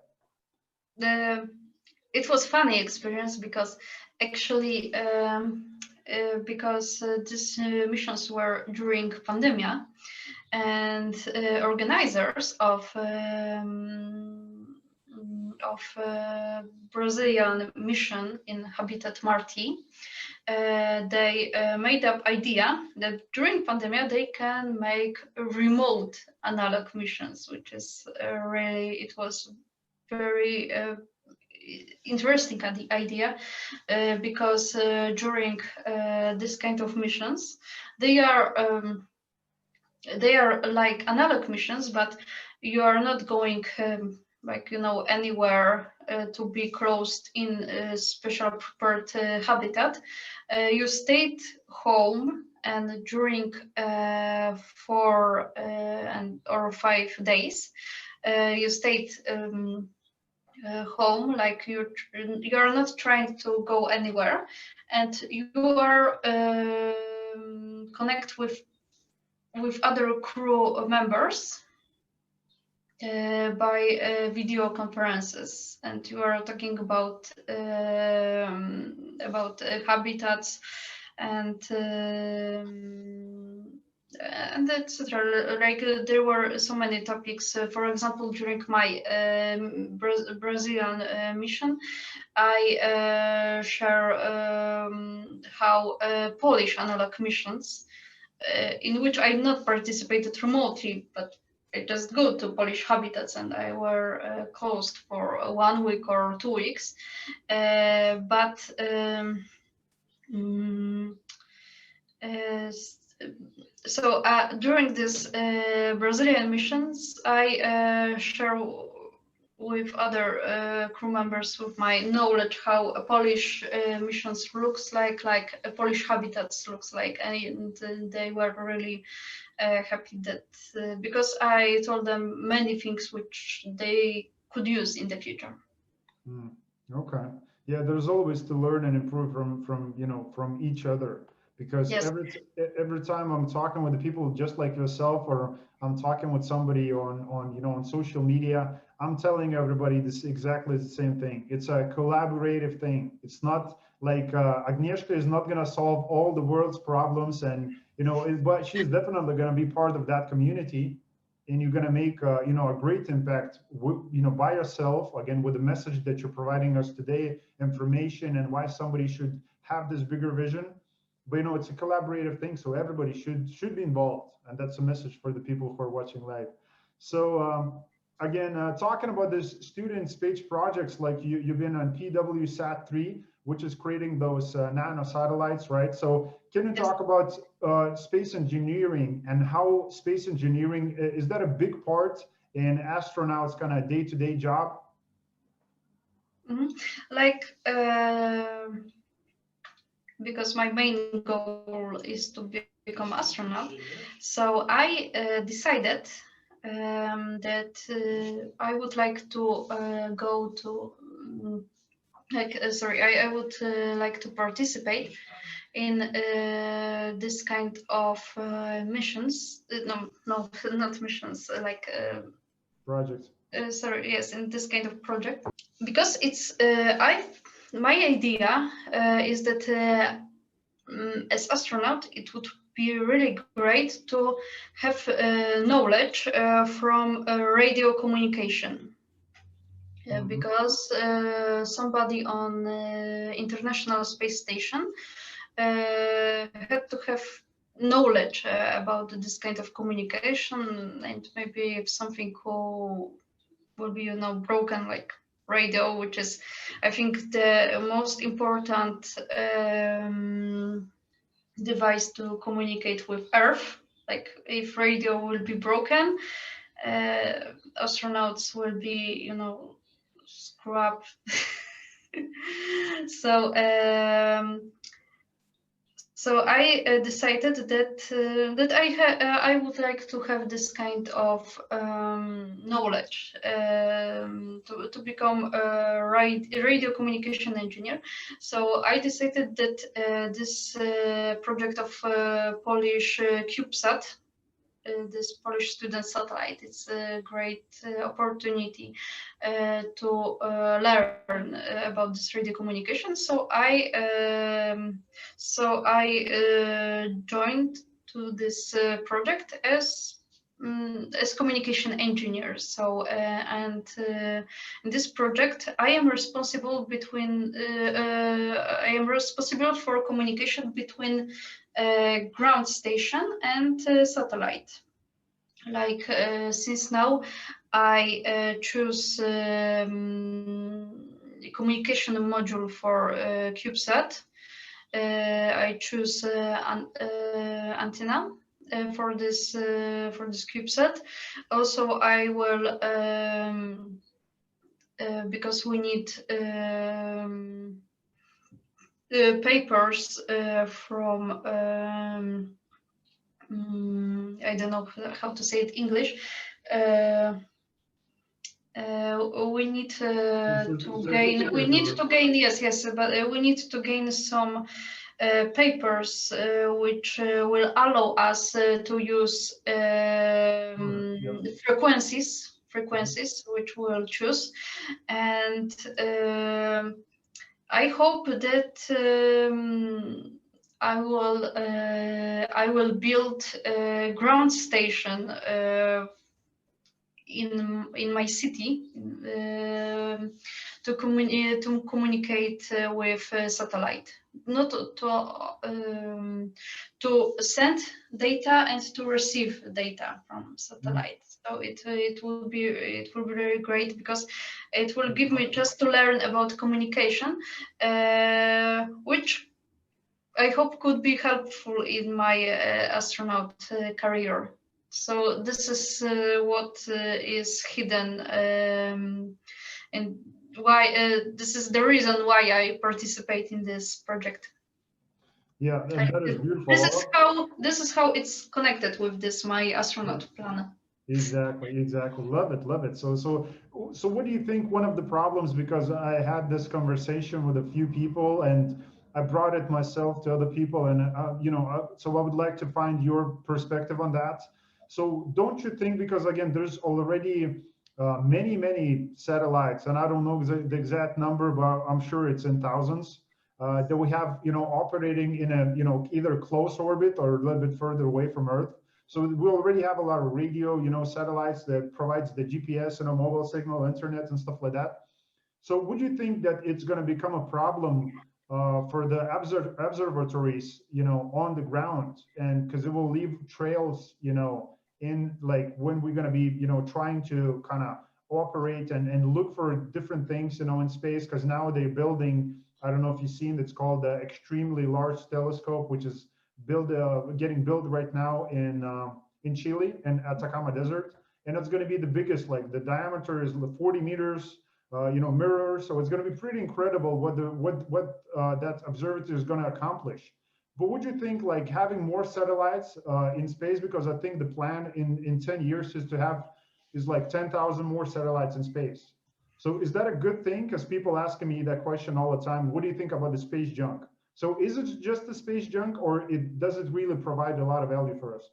It was funny experience because actually these missions were during pandemia, and organizers of Brazilian mission in Habitat Marti, they made up idea that during pandemic they can make remote analog missions, which is really, it was very interesting idea, because during this kind of missions they are like analog missions, but you are not going like, you know, anywhere to be closed in a special prepared habitat. You stayed home, and during 4 or 5 days you stayed home, like you're not trying to go anywhere, and you are connect with other crew members by video conferences, and you are talking about habitats and etc. Like there were so many topics. For example, during my Brazilian mission, I share how Polish analog missions, in which I not participated remotely, but I just go to Polish habitats, and I were closed for 1 week or 2 weeks. So during this Brazilian missions, I share with other crew members with my knowledge how a Polish missions looks like a Polish habitats looks like, and they were really happy that because I told them many things which they could use in the future. Okay. Yeah, there's always to learn and improve from you know, from each other, because Yes. every time I'm talking with the people just like yourself, or I'm talking with somebody on you know, on social media, I'm telling everybody this exactly the same thing. It's a collaborative thing. It's not like Agnieszka is not going to solve all the world's problems, and you know, but she's definitely going to be part of that community, and you're going to make you know, a great impact you know, by yourself, again, with the message that you're providing us today, information, and why somebody should have this bigger vision. But you know, it's a collaborative thing, so everybody should be involved, and that's a message for the people who are watching live. So again, talking about this student space projects, like you've been on PWSat-3, which is creating those nano satellites, right? So can you talk about space engineering, and how space engineering, is that a big part in astronauts' kind of day-to-day job? Like because my main goal is to become astronaut, so I decided that I would like to go to I would like to participate in this kind of missions. No, not missions. Like Projects. Yes, in this kind of project, because it's my idea is that as astronaut, it would be really great to have knowledge from radio communication. Because somebody on International Space Station had to have knowledge about this kind of communication, and maybe if something will be, you know, broken, like radio, which is, I think, the most important device to communicate with Earth. Like if radio will be broken, astronauts will be, you know, scrapped. So So I decided that I would like to have this kind of knowledge to become a radio communication engineer. So I decided that this project of Polish CubeSat, this Polish student satellite, it's a great opportunity to learn about this radio communication. So I joined to this project as communication engineer. So in this project, I am responsible for communication between ground station and satellite. Like since now, I choose communication module for CubeSat. I choose antenna for this CubeSat. Also, I will because we need papers from I don't know how to say it in English. We need to gain. We need to gain. Yes, but we need to gain some papers which will allow us to use frequencies which we'll choose, and I hope that I will build a ground station in my city to communicate with satellite, not to send data and to receive data from satellite. So it will be very great, because it will give me just to learn about communication, which I hope could be helpful in my astronaut career. So this is what is hidden, and why this is the reason why I participate in this project. Yeah, that is beautiful. This is how it's connected with this my astronaut plan. Exactly. Love it. So what do you think one of the problems, because I had this conversation with a few people and I brought it myself to other people, and so I would like to find your perspective on that. So don't you think, because again, there's already many satellites, and I don't know the exact number, but I'm sure it's in thousands, that we have, operating in a, either close orbit or a little bit further away from Earth. So we already have a lot of radio, satellites that provides the GPS and a mobile signal, internet and stuff like that. So would you think that it's going to become a problem for the observatories, on the ground, and because it will leave trails, in like when we're going to be, trying to kind of operate and look for different things, in space, because now they're building, I don't know if you've seen, it's called the Extremely Large Telescope, which is getting built right now in Chile and Atacama Desert, and it's going to be the biggest. Like the diameter is 40 meters, mirror. So it's going to be pretty incredible what that observatory is going to accomplish. But would you think like having more satellites in space? Because I think the plan in 10 years is like 10,000 more satellites in space. So is that a good thing? Because people asking me that question all the time. What do you think about the space junk? So is it just the space junk, or does it really provide a lot of value for us?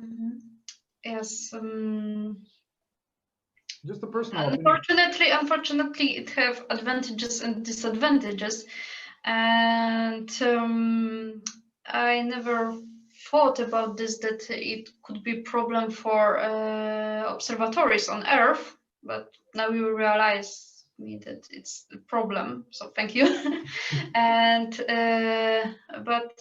Mm-hmm. Yes. Just a personal Unfortunately, it have advantages and disadvantages, and I never thought about this, that it could be problem for observatories on Earth, but now you realize that it's a problem. So thank you. And but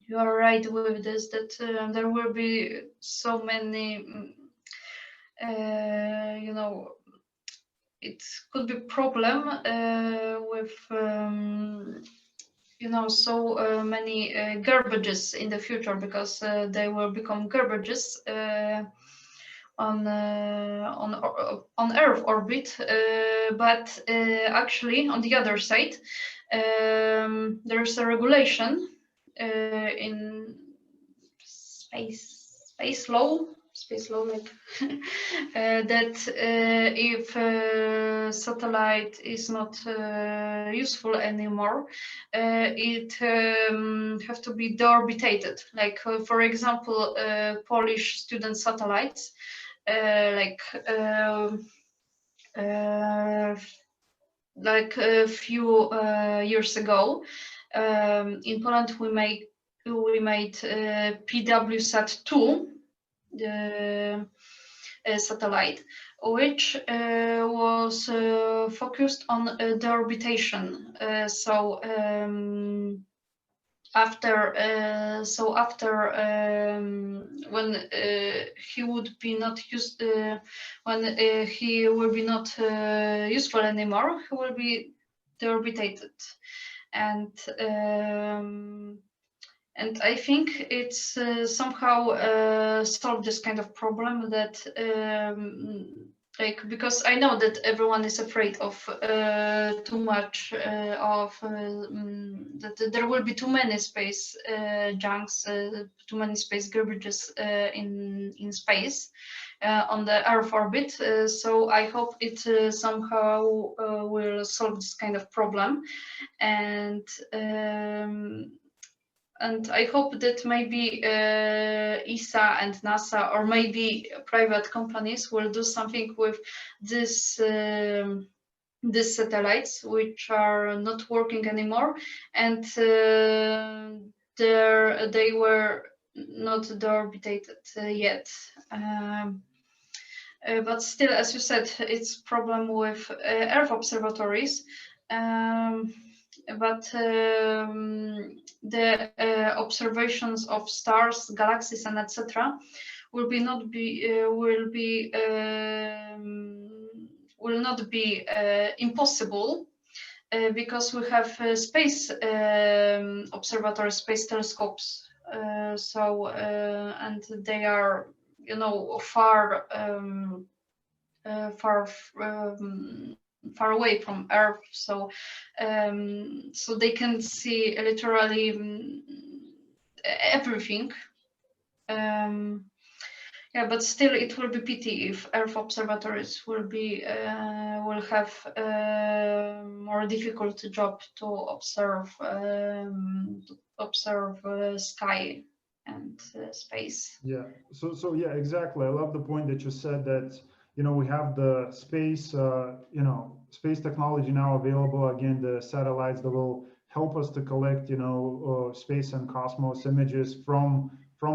you are right with this, that there will be so many. It could be problem with so many garbages in the future, because they will become garbages on Earth orbit, but actually on the other side, there's a regulation in space law, like that if satellite is not useful anymore, it have to be deorbitated. Like for example, Polish student satellites, like a few years ago, in Poland we made PWSat-2 satellite, which was focused on deorbitation. After when he would be not used, when he will be not useful anymore, he will be deorbitated, and I think it's somehow solved this kind of problem that like, because I know that everyone is afraid of too much that there will be too many space junks, too many space garbages in space on the Earth orbit. So I hope it somehow will solve this kind of problem, and I hope that maybe ESA and NASA, or maybe private companies, will do something with this these satellites which are not working anymore, and they were not deorbitated yet. But still, as you said, it's problem with Earth observatories. But the observations of stars, galaxies, and etc. will not be impossible because we have space observatories, space telescopes. And they are, you know, far away from Earth, so they can see literally everything. Yeah, but still, it will be pity if Earth observatories will have more difficult job to observe sky and space. Yeah. So yeah, exactly. I love the point that you said that, you know, we have the space, you know, space technology now available. Again, the satellites that will help us to collect, you know, space and cosmos images from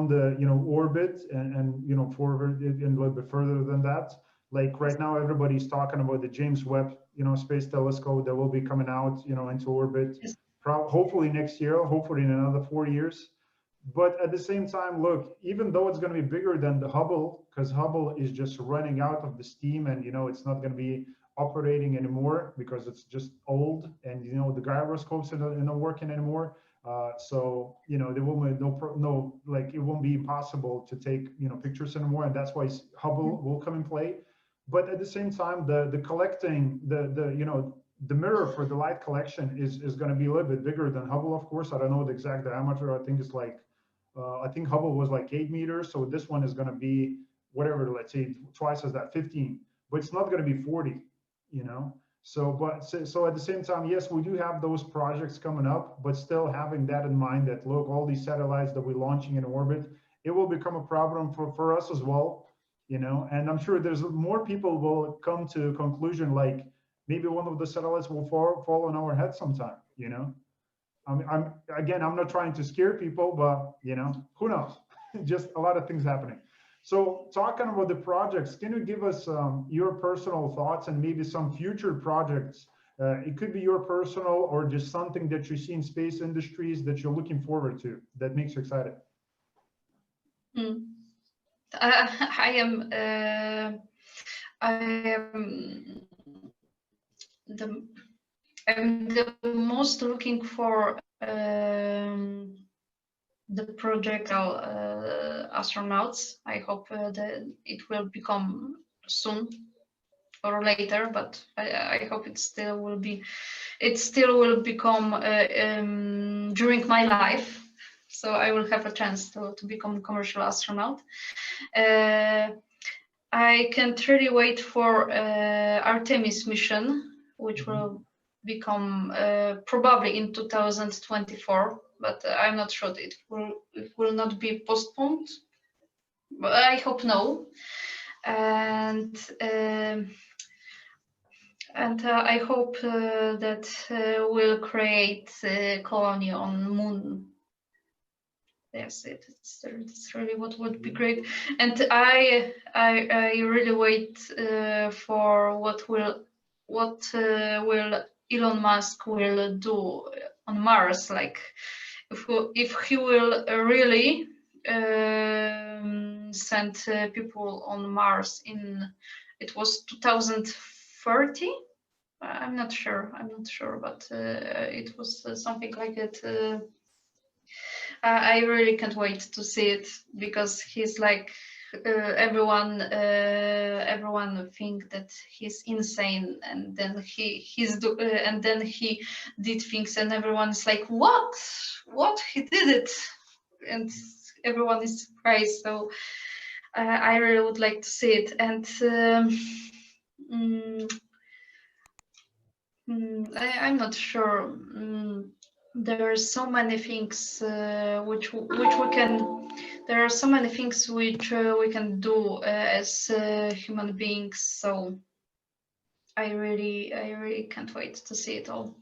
the, you know, orbit and you know, forward and a little bit further than that. Like right now, everybody's talking about the James Webb, you know, space telescope that will be coming out, you know, into orbit, hopefully next year, hopefully in another 4 years. But at the same time, look, even though it's going to be bigger than the Hubble, because Hubble is just running out of the steam, and you know it's not going to be operating anymore because it's just old, and you know the gyroscopes are not working anymore. So you know there will be like it won't be possible to take, you know, pictures anymore, and that's why Hubble will come in play. But at the same time, the collecting the you know the mirror for the light collection is going to be a little bit bigger than Hubble, of course. I don't know the exact diameter. I think it's like I think Hubble was like 8 meters, so this one is going to be whatever, let's say twice as that, 15, but it's not going to be 40, you know. So at the same time, yes, we do have those projects coming up, but still having that in mind that, look, all these satellites that we're launching in orbit, it will become a problem for us as well, you know. And I'm sure there's more people will come to a conclusion like maybe one of the satellites will fall on our head sometime, you know. I'm not trying to scare people, but you know, who knows? Just a lot of things happening. So talking about the projects, can you give us your personal thoughts and maybe some future projects? It could be your personal or just something that you see in space industries that you're looking forward to that makes you excited. I'm the most looking for the project astronauts. I hope that it will become soon or later, but I hope it still will become during my life. So I will have a chance to become a commercial astronaut. I can't really wait for Artemis mission, which will become probably in 2024, but I'm not sure it will not be postponed. But I hope no. And I hope that we'll create a colony on Moon. Yes, it's really what would be great. And I really wait for what will Elon Musk will do on Mars. Like if he will really send people on Mars in, it was 2030. I'm not sure, but it was something like it. I really can't wait to see it, because he's like everyone think that he's insane, and then he did things, and everyone's like, what he did it, and everyone is surprised. So I really would like to see it. And I'm not sure. There are so many things which we can. There are so many things which we can do as human beings. So I really can't wait to see it all.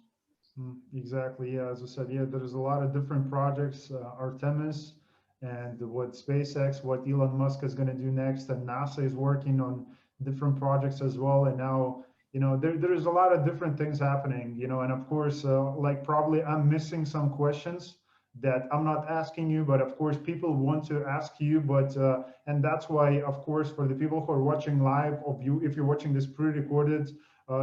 Exactly. Yeah. As I said, yeah, there's a lot of different projects, Artemis, and what SpaceX, what Elon Musk is going to do next, and NASA is working on different projects as well. And now, there's a lot of different things happening, and of course, like probably I'm missing some questions that I'm not asking you, but of course people want to ask you, but and that's why, of course, for the people who are watching live, of you, if you're watching this pre-recorded,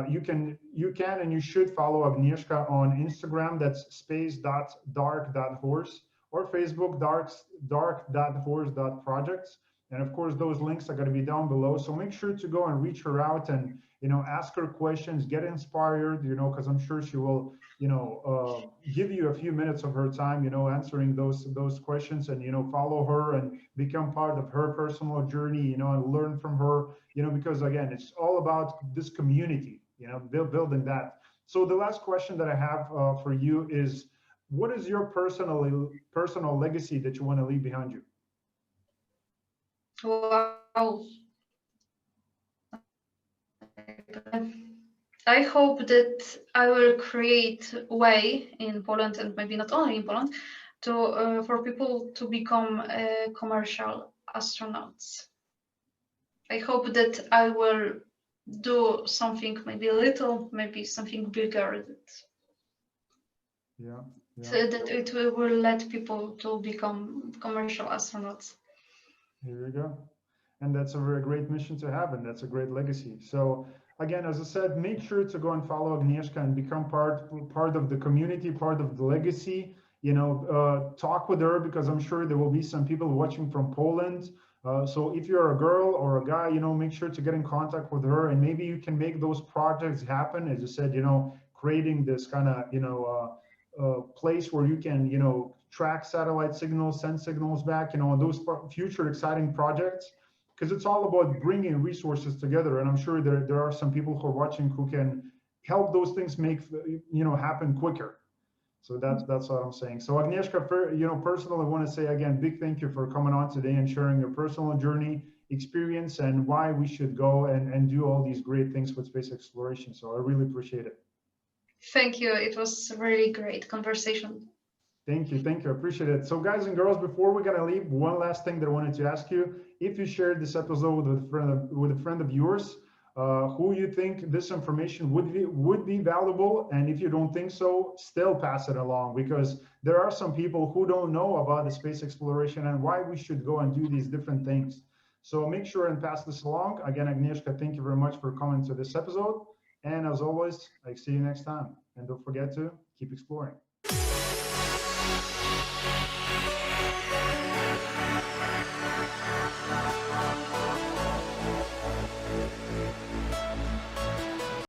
you can and you should follow Agnieszka on Instagram. That's space.dark.horse, or Facebook dark.horse.projects. And of course, those links are going to be down below. So make sure to go and reach her out and, ask her questions, get inspired, because I'm sure she will, give you a few minutes of her time, answering those questions, and, follow her and become part of her personal journey, and learn from her, because again, it's all about this community, building that. So the last question that I have for you is, what is your personal legacy that you want to leave behind you? Wow. I hope that I will create a way in Poland, and maybe not only in Poland, to for people to become commercial astronauts. I hope that I will do something, maybe a little, maybe something bigger. So that it will let people to become commercial astronauts. Here you go. And that's a very great mission to have, and that's a great legacy. So again, as I said, make sure to go and follow Agnieszka and become part of the community, part of the legacy. Talk with her, because I'm sure there will be some people watching from Poland. So if you're a girl or a guy, make sure to get in contact with her, and maybe you can make those projects happen. As you said, creating this kind of place where you can, track satellite signals, send signals back, those future exciting projects. Because it's all about bringing resources together, and I'm sure there are some people who are watching who can help those things make happen quicker. So that's what I'm saying. So Agnieszka, personally, I want to say again, big thank you for coming on today and sharing your personal journey, experience, and why we should go and do all these great things with space exploration. So I really appreciate it. Thank you. It was a really great conversation. Thank you. I appreciate it. So guys and girls, before we're gonna leave, one last thing that I wanted to ask you: if you shared this episode with a friend of yours, who you think this information would be valuable, and if you don't think so, still pass it along, because there are some people who don't know about the space exploration and why we should go and do these different things. So make sure and pass this along. Again, Agnieszka, thank you very much for coming to this episode. And as always, I see you next time. And don't forget to keep exploring.